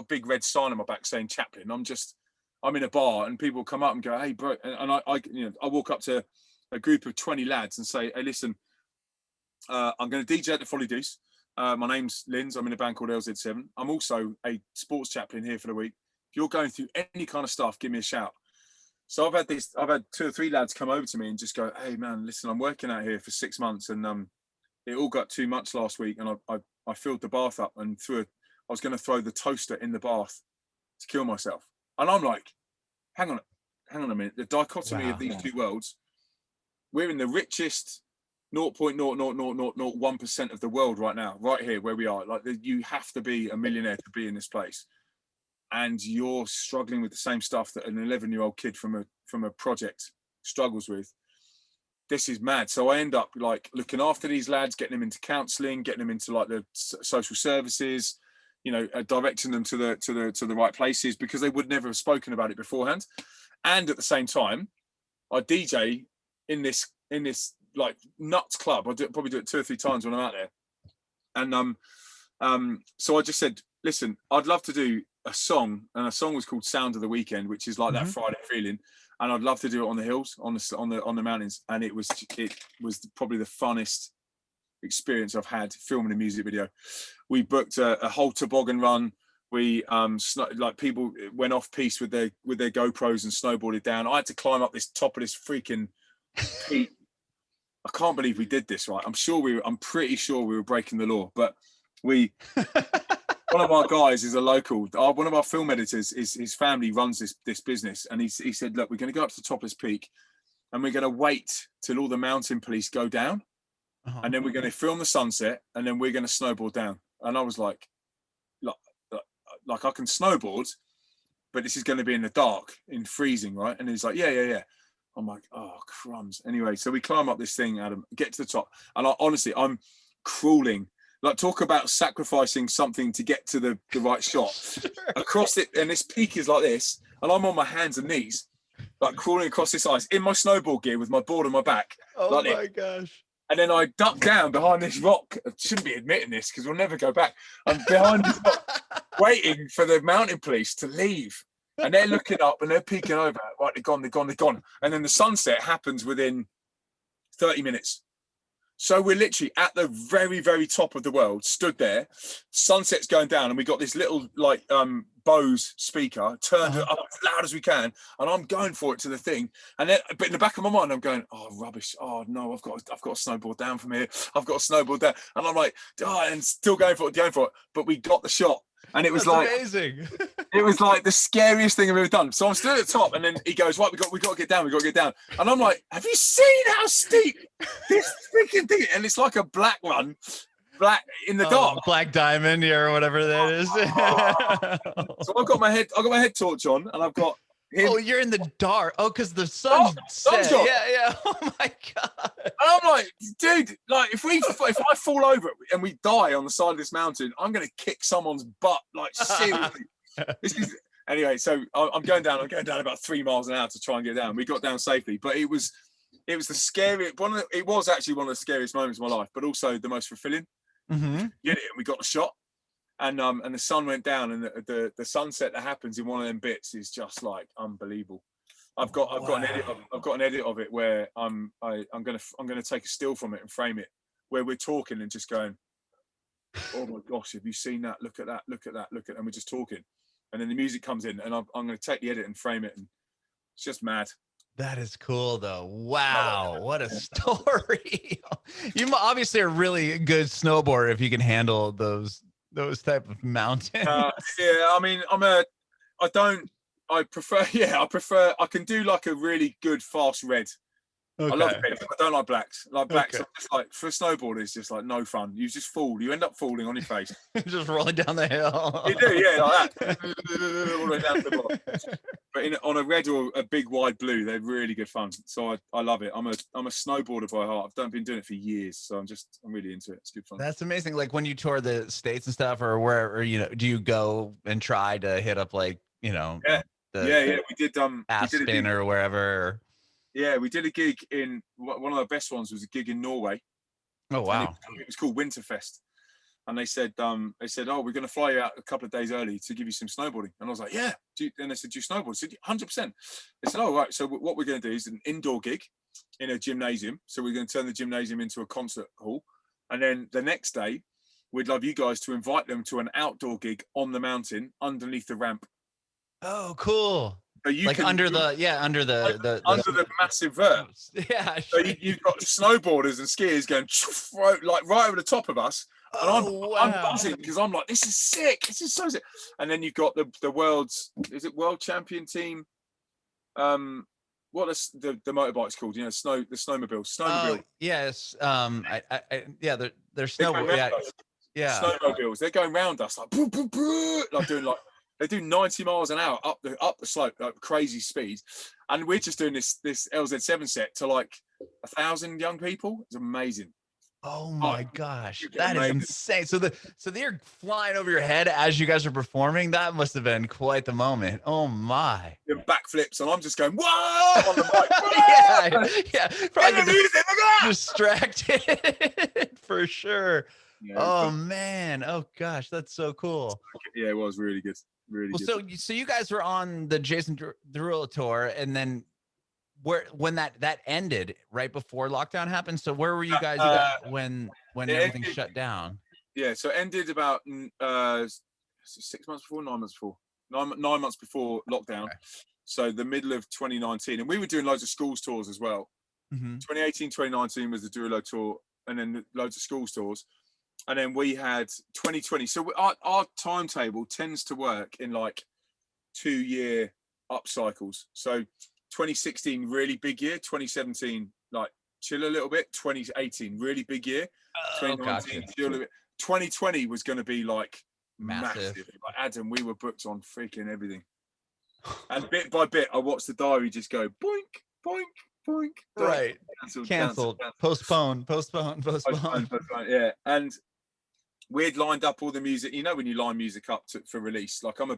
a big red sign on my back saying chaplain. I'm in a bar and people come up and go, hey bro, and I walk up to a group of 20 lads and say, hey listen, I'm going to DJ at the Folly Deuce. My name's Lindz. I'm in a band called LZ7. I'm also a sports chaplain here for the week. If you're going through any kind of stuff, give me a shout. So I've had 2 or 3 lads come over to me and just go, hey man, listen, I'm working out here for 6 months, and it all got too much last week, and I filled the bath up and I was going to throw the toaster in the bath to kill myself. And I'm like, hang on a minute, the dichotomy of these two worlds. We're in the richest 0.00001% of the world right now, right here where we are. Like, you have to be a millionaire to be in this place, and you're struggling with the same stuff that an 11-year-old kid from a project struggles with. This is mad. So I end up like looking after these lads, getting them into counselling, getting them into like the social services, you know, directing them to the right places, because they would never have spoken about it beforehand. And at the same time, I DJ in this like nuts club. I probably do it 2 or 3 times when I'm out there. And so I just said, listen, I'd love to do a song, and a song was called Sound of the Weekend, which is like that Friday feeling, and I'd love to do it on the hills, on the mountains. And it was probably the funnest experience I've had filming a music video. We booked a whole toboggan run. We like, people went off piste with their GoPros and snowboarded down. I had to climb up this top of this freaking peak. I can't believe we did this, right? I'm pretty sure we were breaking the law, but one of our guys is a local. One of our film editors, his family runs this business, and he said, look, we're going to go up to the top of this peak, and we're going to wait till all the mountain police go down, and then we're going to film the sunset, and then we're going to snowboard down. And I was like I can snowboard, but this is going to be in the dark, in freezing, right? And he's like, yeah. I'm like, oh, crumbs. Anyway, so we climb up this thing, Adam, get to the top, and I'm crawling. Like, talk about sacrificing something to get to the right shot. Across it, and this peak is like this, and I'm on my hands and knees, like crawling across this ice in my snowboard gear with my board on my back. Oh like my gosh. And then I duck down behind this rock. I shouldn't be admitting this because we'll never go back. I'm behind this rock, waiting for the mountain police to leave. And they're looking up and they're peeking over. Right, they're gone. And then the sunset happens within 30 minutes. So we're literally at the very, very top of the world, stood there, sunset's going down, and we got this little like Bose speaker turned up as loud as we can, and I'm going for it to the thing. And then, but in the back of my mind, I'm going, oh, rubbish. Oh no, I've got to snowboard down from here. I've got to snowboard down. And I'm like, and still going for it. But we got the shot. And it was amazing. It was like the scariest thing I've ever done. So I'm still at the top, and then he goes, right, we got to get down. And I'm like, have you seen how steep this freaking thing is? And it's like a black one, black in the dark. Black diamond or whatever that is. So I've got my head torch on, and I've got him. Oh, you're in the dark. Oh, because the sun's set. Yeah. Oh my God. And I'm like, dude, like if I fall over and we die on the side of this mountain, I'm gonna kick someone's butt, like seriously. Anyway, so I'm going down about 3 miles an hour to try and get down. We got down safely, but it was the scariest it was actually one of the scariest moments of my life, but also the most fulfilling. Get it, and we got the shot. And the sun went down, and the sunset that happens in one of them bits is just like unbelievable. I've got an edit of it where I'm gonna take a still from it and frame it, where we're talking and just going, oh my gosh, have you seen that? Look at that, and we're just talking, and then the music comes in, and I'm gonna take the edit and frame it, and it's just mad. That is cool though. Wow, what a story. You obviously are a really good snowboarder if you can handle those type of mountains. I mean, I can do like a really good fast red. Okay. I love red. I don't like blacks. Blacks are just like, for a snowboarder, it's just like no fun. You just fall. You end up falling on your face. Just rolling down the hill. You do, yeah, like that. All the way down to the bottom. But on a red or a big wide blue, they're really good fun. So I love it. I'm a snowboarder by heart. I've been doing it for years, so I'm really into it. It's good fun. That's amazing. Like when you tour the States and stuff, or wherever, do you go and try to hit up like, we did aspn or wherever. Yeah, we did a gig in one of the best ones was a gig in Norway. Oh wow! It was called Winterfest, and they said, oh, we're going to fly you out a couple of days early to give you some snowboarding. And I was like, yeah. And they said, do you snowboard? I said, 100%. They said, oh right. So what we're going to do is an indoor gig in a gymnasium. So we're going to turn the gymnasium into a concert hall, and then the next day, we'd love you guys to invite them to an outdoor gig on the mountain underneath the ramp. Oh, cool. So you like can under the under the massive vert. Yeah. So you've got snowboarders and skiers going like right over the top of us. And I'm buzzing because I'm like, this is sick. This is so sick. And then you've got the world's, is it world champion team? What is the motorbike's called? You know, the snowmobile. Oh, yes. Yeah, they're snowboard. Yeah. Snowmobiles. They're going round us like, boo, boo, boo, like doing like they do 90 miles an hour up the slope, like crazy speed. And we're just doing this LZ7 set to like 1,000 young people. It's amazing. Oh my gosh, that is insane. So they're flying over your head as you guys are performing. That must have been quite the moment. Oh my. Doing backflips, and I'm just going, whoa, on the mic. yeah. Probably distracted for sure. Yeah, oh man. Oh gosh, that's so cool. Yeah, it was really good. Really good. So you guys were on the Jason Derulo tour, and then when that ended right before lockdown happened. So where were you guys when everything shut down? Yeah, so it ended about 6 months before, 9 months before, 9 months before lockdown. Okay. So the middle of 2019, and we were doing loads of schools tours as well. 2018, 2019 was the Derulo tour, and then loads of schools tours. And then we had 2020. So our timetable tends to work in like 2-year up cycles. So 2016, really big year. 2017, like chill a little bit. 2018, really big year. 2019, chill a little bit. 2020 was going to be like massive. Like Adam, we were booked on freaking everything. And bit by bit, I watched the diary just go boink, boink, boink. Right. Cancelled. Postponed. Yeah. And we'd lined up all the music. You know, when you line music up for release, like I'm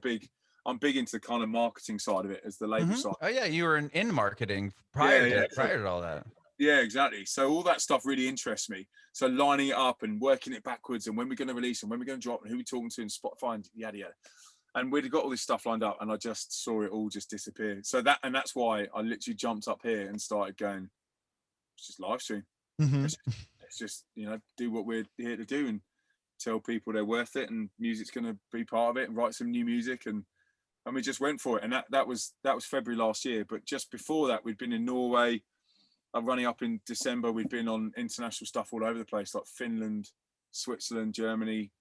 big into the kind of marketing side of it as the label side. Oh yeah, you were in marketing prior to all that. Yeah, exactly. So all that stuff really interests me. So lining it up and working it backwards, and when we're going to release and when we're going to drop and who we're talking to and Spotify and yada yada. And we'd got all this stuff lined up, and I just saw it all just disappear. So that's why I literally jumped up here and started going, it's just live stream. Let's just do what we're here to do and tell people they're worth it, and music's going to be part of it, and write some new music, and we just went for it. And that was February last year. But just before that, we'd been in Norway. Running up in December, we'd been on international stuff all over the place, like Finland, Switzerland, Germany.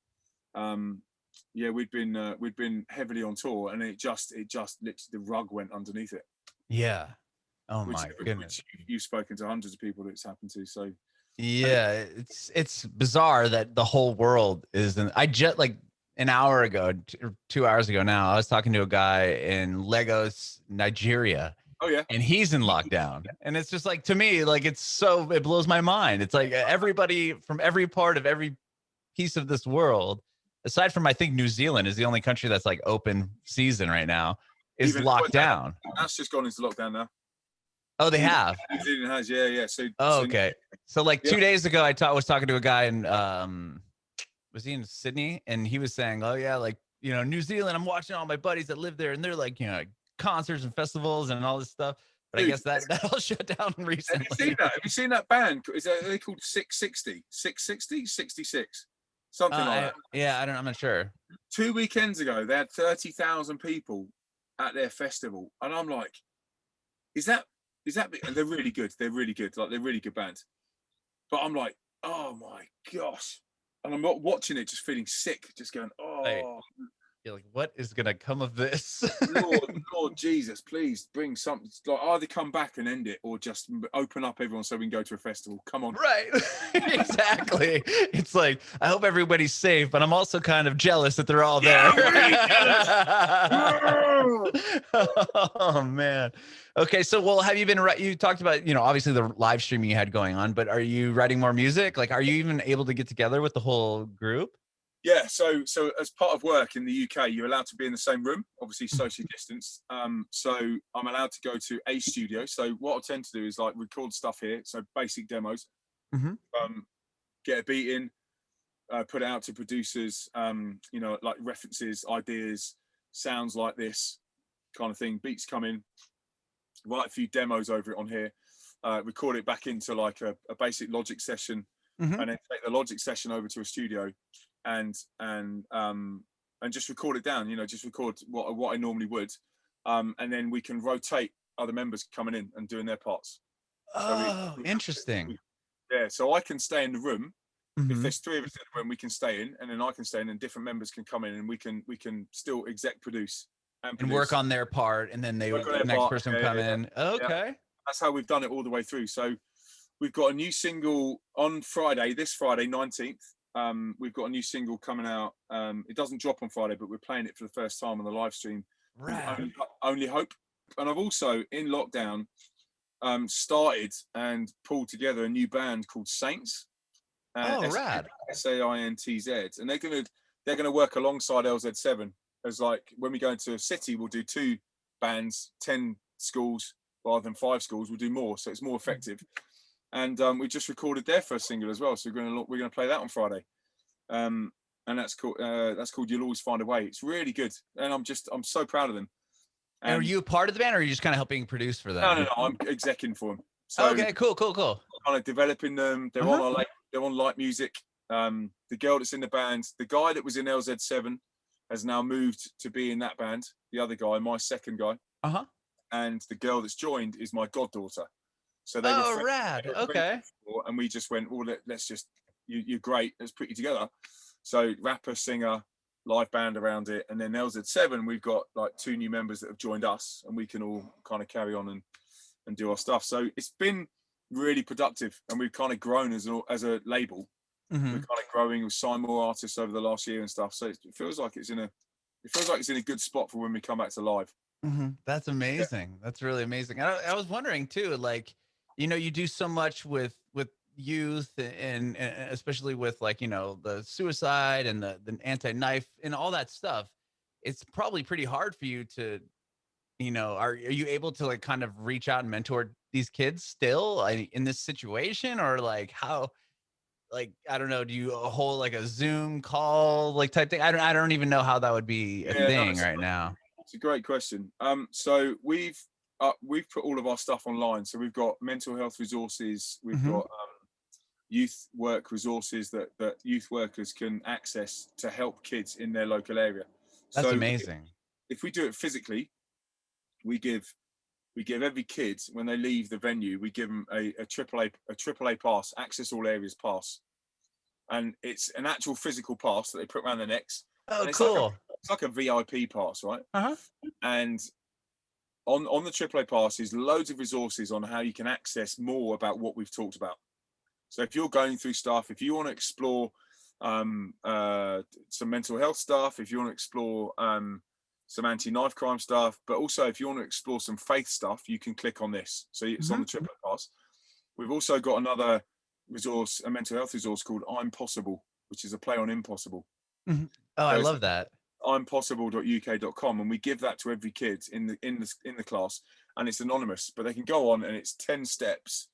Yeah, we'd been heavily on tour, and it just literally the rug went underneath it. Yeah. Oh my goodness. You've spoken to hundreds of people that it's happened to. So yeah, it's bizarre that the whole world is I just like an hour ago, 2 hours ago now, I was talking to a guy in Lagos, Nigeria. Oh yeah. And he's in lockdown. And it's just like, to me, like it blows my mind. It's like everybody from every part of every piece of this world, aside from I think New Zealand is the only country that's like open season right now, is locked down. That's just gone into lockdown now. Oh, they have. New Zealand has, yeah. So okay. So like 2 days ago, I was talking to a guy in was he in Sydney? And he was saying, oh yeah, like New Zealand, I'm watching all my buddies that live there, and they're like, concerts and festivals and all this stuff. But dude, I guess that all shut down recently. Have you seen that band? Is that they called 660? 660? 66? Something like that. Yeah, I'm not sure. 2 weekends ago, they had 30,000 people at their festival. And I'm like, is that and they're really good. They're really good. Like, they're really good bands. But I'm like, oh my gosh. And I'm not watching it, just feeling sick, just going, oh. Hey. You're like, what is gonna come of this? Lord Jesus, please bring something. Like either come back and end it, or just open up everyone so we can go to a festival. Come on, right? Exactly. It's like I hope everybody's safe, but I'm also kind of jealous that they're all there. Oh man. Okay, so have you been? You talked about obviously the live streaming you had going on, but are you writing more music? Like, are you even able to get together with the whole group? Yeah, so as part of work in the UK, you're allowed to be in the same room, obviously socially distanced. So I'm allowed to go to a studio. So what I tend to do is like record stuff here, so basic demos, get a beat in, put it out to producers, like references, ideas, sounds like this kind of thing. Beats come in, write a few demos over it on here, record it back into like a basic Logic session, and then take the Logic session over to a studio. And just record it down, just record what I normally would, and then we can rotate other members coming in and doing their parts. Oh, interesting. So I can stay in the room. If Mm-hmm. there's 3 of us in the room, we can stay in, and then I can stay in, and different members can come in, and we can still exec produce And work on their part, and then the next person come in. Okay. That's how we've done it all the way through. So we've got a new single on Friday, this Friday, 19th. We've got a new single coming out. It doesn't drop on Friday, but we're playing it for the first time on the live stream. Right. Only Hope. And I've also, in lockdown, started and pulled together a new band called Saints. Rad. SAINTZ, and they're gonna work alongside LZ7 as, like, when we go into a city, we'll do 2 bands, 10 schools rather than 5 schools. We'll do more, so it's more effective. And we just recorded their first single as well, so we're gonna play that on Friday. And that's called You'll Always Find a Way. It's really good, and I'm so proud of them. And are you a part of the band, or are you just kind of helping produce for them? No, I'm execing for them. So okay, cool. Kind of developing them. They're on Light Music. The girl that's in the band, the guy that was in LZ7, has now moved to be in that band. The other guy, my second guy, and the girl that's joined is my goddaughter. So they were rad. Okay. Before, and we just went, well, let's just you're great. Let's put you together. So rapper, singer, live band around it, and then LZ7, we've got like 2 new members that have joined us, and we can all kind of carry on and do our stuff. So it's been really productive, and we've kind of grown as a label. We're kind of growing. We've signed more artists over the last year and stuff. So it feels like it's in a good spot for when we come back to live. That's amazing. Yeah. That's really amazing. I was wondering too, like, you do so much with youth and especially with, like, the suicide and the anti-knife and all that stuff. It's probably pretty hard for you to, are you able to, like, kind of reach out and mentor these kids still in this situation, or like how, like, I don't know, do you hold like a Zoom call, like, type thing? I don't even know how that would be a thing right now. It's a great question. So we've put all of our stuff online. So we've got mental health resources. We've got youth work resources that youth workers can access to help kids in their local area. That's amazing. If we do it physically, we give every kid, when they leave the venue, we give them a AAA pass, access all areas pass, and it's an actual physical pass that they put around their necks. Oh, cool! It's like a VIP pass, right? And on the AAA pass is loads of resources on how you can access more about what we've talked about. So if you're going through stuff, if you want to explore some mental health stuff, if you want to explore some anti-knife crime stuff, but also if you want to explore some faith stuff, you can click on this. So it's on the AAA pass. We've also got another resource, a mental health resource called I'm Possible, which is a play on impossible. Oh, so I love that. impossible.uk.com, and we give that to every kid in the class, and it's anonymous, but they can go on, and it's 10 steps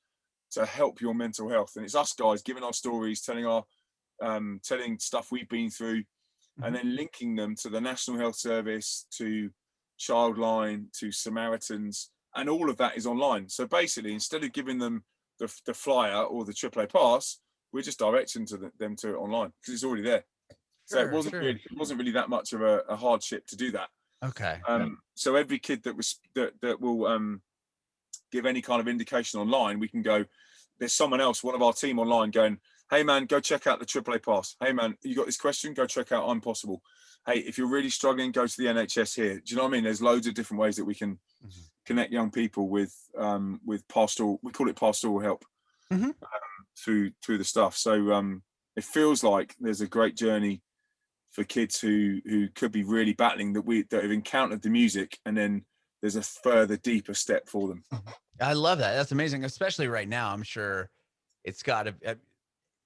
to help your mental health. And it's us guys giving our stories, telling stuff we've been through, and then linking them to the National Health Service, to Childline, to Samaritans, and all of that is online. So basically, instead of giving them the flyer or the AAA pass, we're just directing them to it online because it's already there. So it wasn't really that much of a hardship to do that. Okay. So every kid that will give any kind of indication online, we can go, there's someone else, one of our team online, going, hey man, go check out the AAA pass. Hey man, you got this question? Go check out I'm Possible. Hey, if you're really struggling, go to the NHS here. Do you know what I mean? There's loads of different ways that we can connect young people with pastoral. We call it pastoral help through the stuff. So it feels like there's a great journey for kids who could be really battling, that have encountered the music, and then there's a further deeper step for them. I love that. That's amazing, especially right now. I'm sure it's got to,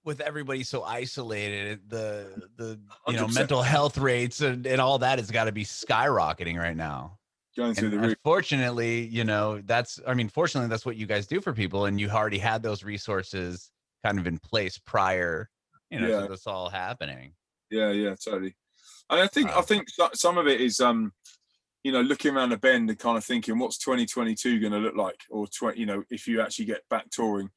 with everybody so isolated, the mental health rates and all that has got to be skyrocketing right now. Going through the roof. Unfortunately, fortunately, that's what you guys do for people, and you already had those resources kind of in place prior, to this all happening. Yeah, totally. And I think some of it is, looking around the bend and kind of thinking, what's 2022 going to look like, or if you actually get back touring,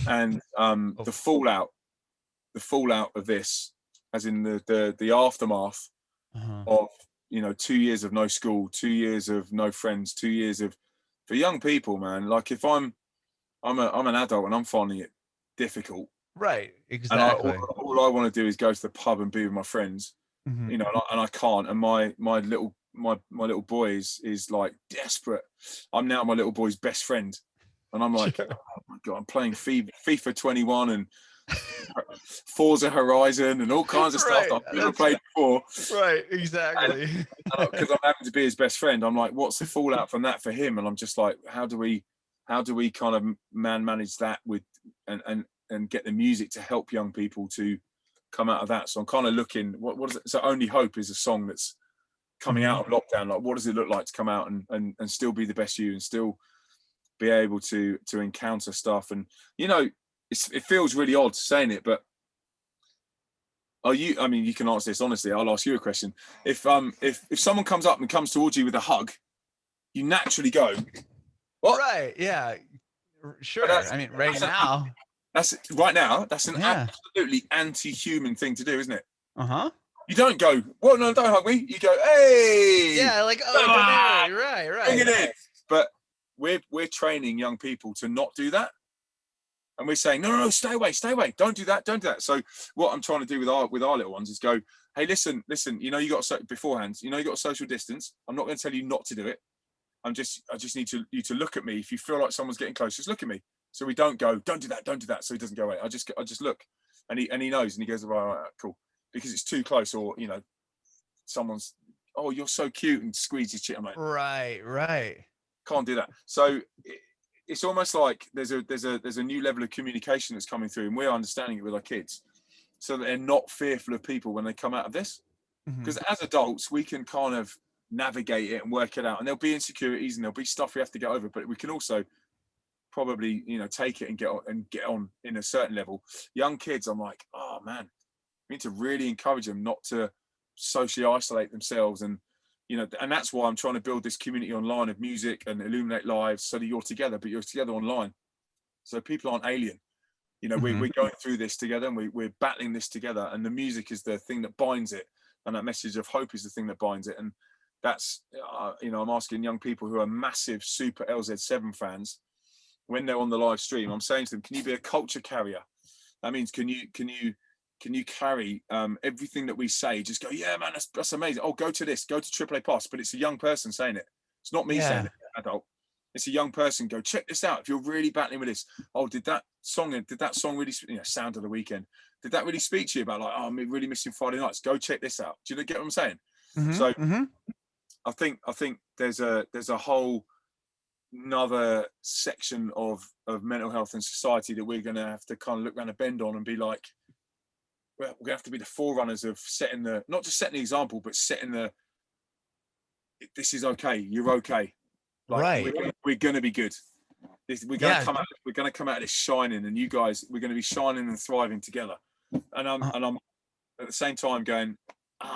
and the fallout of this, as in the aftermath of you know, 2 years of no school, 2 years of no friends, 2 years of, for young people, man, like if I'm an adult and I'm finding it difficult, Right. and Exactly. all I want to do is go to the pub and be with my friends, Mhm. you know, and I can't. And my little boy is like desperate. I'm now my little boy's best friend, and I'm like, Sure. oh my god, I'm playing FIFA 21 and Forza Horizon and all kinds of stuff that Right. I've never played before. Right. And Exactly. because I'm having to be his best friend, I'm like, what's the fallout from that for him? And I'm just like, how do we kind of manage that with and get the music to help young people to come out of that? So I'm kind of looking, what is it? So Only Hope is a song that's coming out of lockdown. Like, what does it look like to come out and still be the best you, and still be able to encounter stuff? And you know, it feels really odd saying it, but are you, I mean, you can answer this honestly. I'll ask you a question. If someone comes up and comes towards you with a hug, you naturally go, what? Right. Yeah. Sure. I mean, right now. That's right now. That's an Yeah. absolutely anti-human thing to do, isn't it? Uh-huh. You don't go, well, no, don't hug me. You go, hey, Yeah, like, oh, ah, right, bring it right. in. But we're training young people to not do that. And we're saying, no, stay away, don't do that, don't do that. So what I'm trying to do with our little ones is go, hey, listen, you know, you got beforehand, you know, you got social distance. I'm not going to tell you not to do it. I just need you to look at me. If you feel like someone's getting close, just look at me. So we don't go, don't do that. So he doesn't go away. I just look, and he knows, and he goes, right, cool, because it's too close, or you know, someone's, oh, you're so cute, and squeeze his chin. I'm like, Right. can't do that. So it's almost like there's a new level of communication that's coming through, and we're understanding it with our kids, so that they're not fearful of people when they come out of this. Because as adults, we can kind of navigate it and work it out, and there'll be insecurities and there'll be stuff we have to get over, but we can also probably, you know, take it and get on in a certain level. Young kids, I'm like, oh man, we need to really encourage them not to socially isolate themselves, and you know, and that's why I'm trying to build this community online of music and illuminate lives, so that you're together, but you're together online, so people aren't alien. You know, we're going through this together, and we're battling this together, and the music is the thing that binds it, and that message of hope is the thing that binds it. And that's, you know, I'm asking young people who are massive super LZ7 fans, when they're on the live stream, I'm saying to them, can you be a culture carrier? That means can you carry everything that we say? Just go, yeah, man, that's amazing. Oh, go to this, go to AAA Pass, but it's a young person saying it. It's not me saying it, adult. It's a young person. Go check this out. If you're really battling with this, oh, did that song really, you know, Sound of the Weekend? Did that really speak to you about, like, oh, I'm really missing Friday nights? Go check this out. Do you get what I'm saying? So I think there's a whole another section of mental health and society that we're going to have to kind of look around a bend on and be like, well, we're going to have to be the forerunners of setting not just setting the example, but setting this is okay, you're okay, like we're going to be good. We're going to come out of this shining, and you guys, we're going to be shining and thriving together. And I'm at the same time going,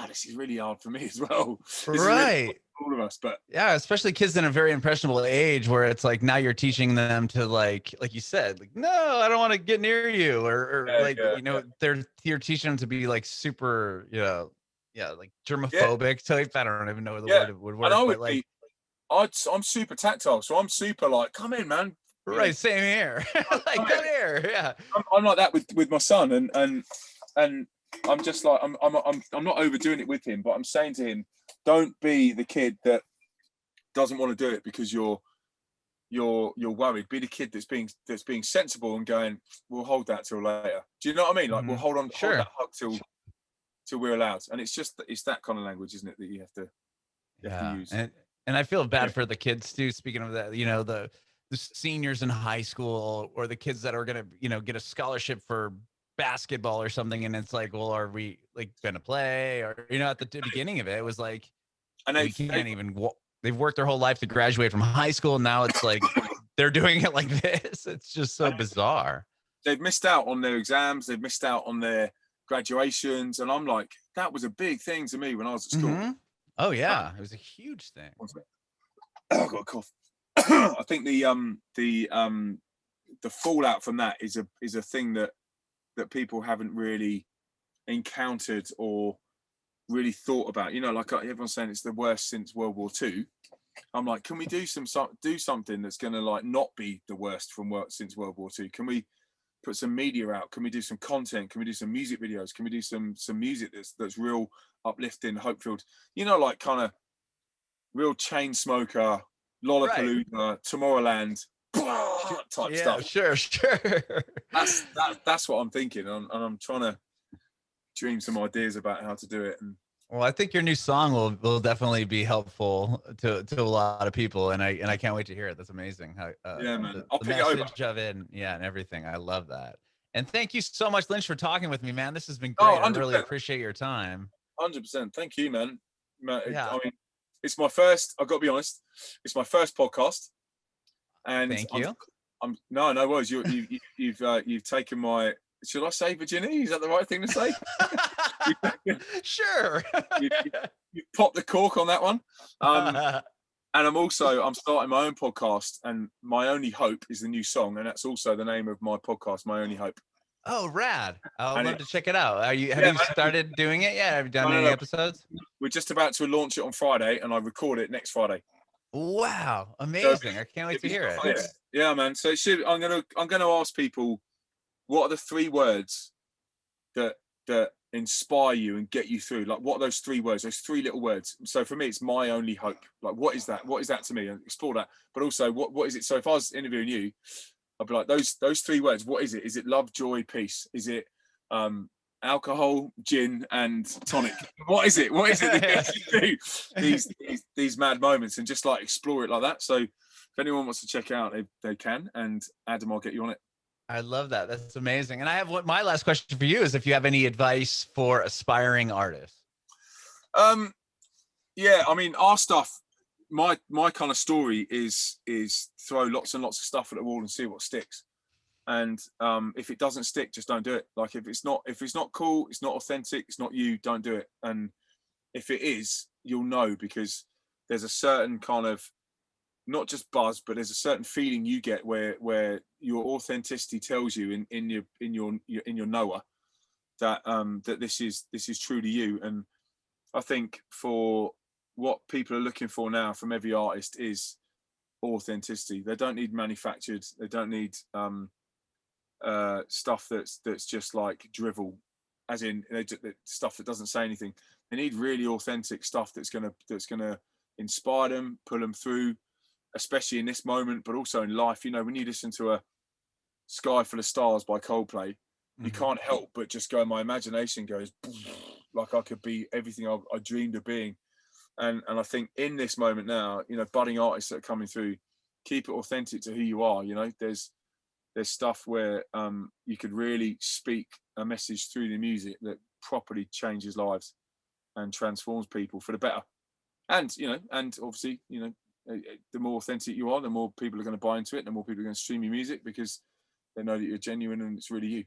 this is really hard for me as well. This is really hard for all of us. But yeah, especially kids in a very impressionable age, where it's like now you're teaching them to like you said, like, no, I don't want to get near you, or you're teaching them to be like super, you know, like germophobic type. I don't even know what the word would work, but like, I'm super tactile, so I'm super like, come in, man. Right, same here. Like, come here. Yeah, I'm like that with my son, and I'm just like, I'm not overdoing it with him, but I'm saying to him, don't be the kid that doesn't want to do it because you're worried. Be the kid that's being sensible and going, we'll hold that till later. Do you know what I mean? Like, we'll hold that hug till we're allowed. And it's that kind of language, isn't it, that you have to use. And I feel bad for the kids too. Speaking of that, you know, the seniors in high school, or the kids that are gonna, you know, get a scholarship for basketball or something, and it's like, well, are we like gonna play? Or, you know, at the beginning of it, it was like, and we can't even they've worked their whole life to graduate from high school, and now it's like they're doing it like this. It's just so bizarre. They've missed out on their exams, they've missed out on their graduations, and I'm like, that was a big thing to me when I was at school. Oh yeah, it was a huge thing. I've got a cough. I think the fallout from that is a thing that people haven't really encountered or really thought about, you know, like everyone's saying it's the worst since World War II. I'm like, can we do something that's going to like not be the worst from since World War II? Can we put some media out? Can we do some content? Can we do some music videos? Can we do some music that's real uplifting, hope-filled? You know, like kind of real chain smoker, Lollapalooza, right. Tomorrowland type stuff. Sure. That's what I'm thinking, and I'm trying to dream some ideas about how to do it. And well, I think your new song will definitely be helpful to a lot of people, and I can't wait to hear it. That's amazing. How, yeah, man. The message of it, and everything. I love that. And thank you so much, Lynch, for talking with me, man. This has been great. I really appreciate your time. 100%. Thank you, man. Yeah. I mean, it's my first. I've got to be honest. It's my first podcast. And thank you. No worries. You've taken my. Should I say virginity? Is that the right thing to say? Sure. you popped the cork on that one. And I'm starting my own podcast, and My Only Hope is the new song, and that's also the name of my podcast, My Only Hope. Oh, rad. I'd love to check it out. Have you started doing it yet? Have you done any episodes? We're just about to launch it on Friday, and I record it next Friday. Wow, amazing. So I can't wait to hear it. Yeah, man. So I'm gonna ask people, what are the 3 words that inspire you and get you through? Like, what are those 3 words, those 3 little words? So for me, it's my only hope. Like, what is that? What is that to me? And explore that. But also, what is it? So if I was interviewing you, I'd be like, those 3 words, what is it? Is it love, joy, peace? Is it alcohol, gin, and tonic? What is it? What is it that gets you through these mad moments, and just like explore it like that? So if anyone wants to check out, they can. And Adam, I'll get you on it. I love that. That's amazing. And I have my last question for you is if you have any advice for aspiring artists. Yeah, I mean, our stuff, my kind of story is throw lots and lots of stuff at the wall and see what sticks. And if it doesn't stick, just don't do it. Like, if it's not cool, it's not authentic, it's not you, don't do it. And if it is, you'll know, because there's a certain kind of, not just buzz, but there's a certain feeling you get where your authenticity tells you in your knower that that this is truly you. And I think for what people are looking for now from every artist is authenticity. They don't need manufactured. They don't need stuff that's just like drivel, as in stuff that doesn't say anything. They need really authentic stuff that's gonna inspire them, pull them through, especially in this moment, but also in life. You know, when you listen to a Sky Full of Stars by Coldplay, you can't help but just go, my imagination goes like I could be everything I dreamed of being. And I think in this moment now, you know, budding artists that are coming through, keep it authentic to who you are. You know, there's stuff where you could really speak a message through the music that properly changes lives and transforms people for the better. And, you know, and obviously, you know, the more authentic you are, the more people are going to buy into it, the more people are going to stream your music, because they know that you're genuine and it's really you.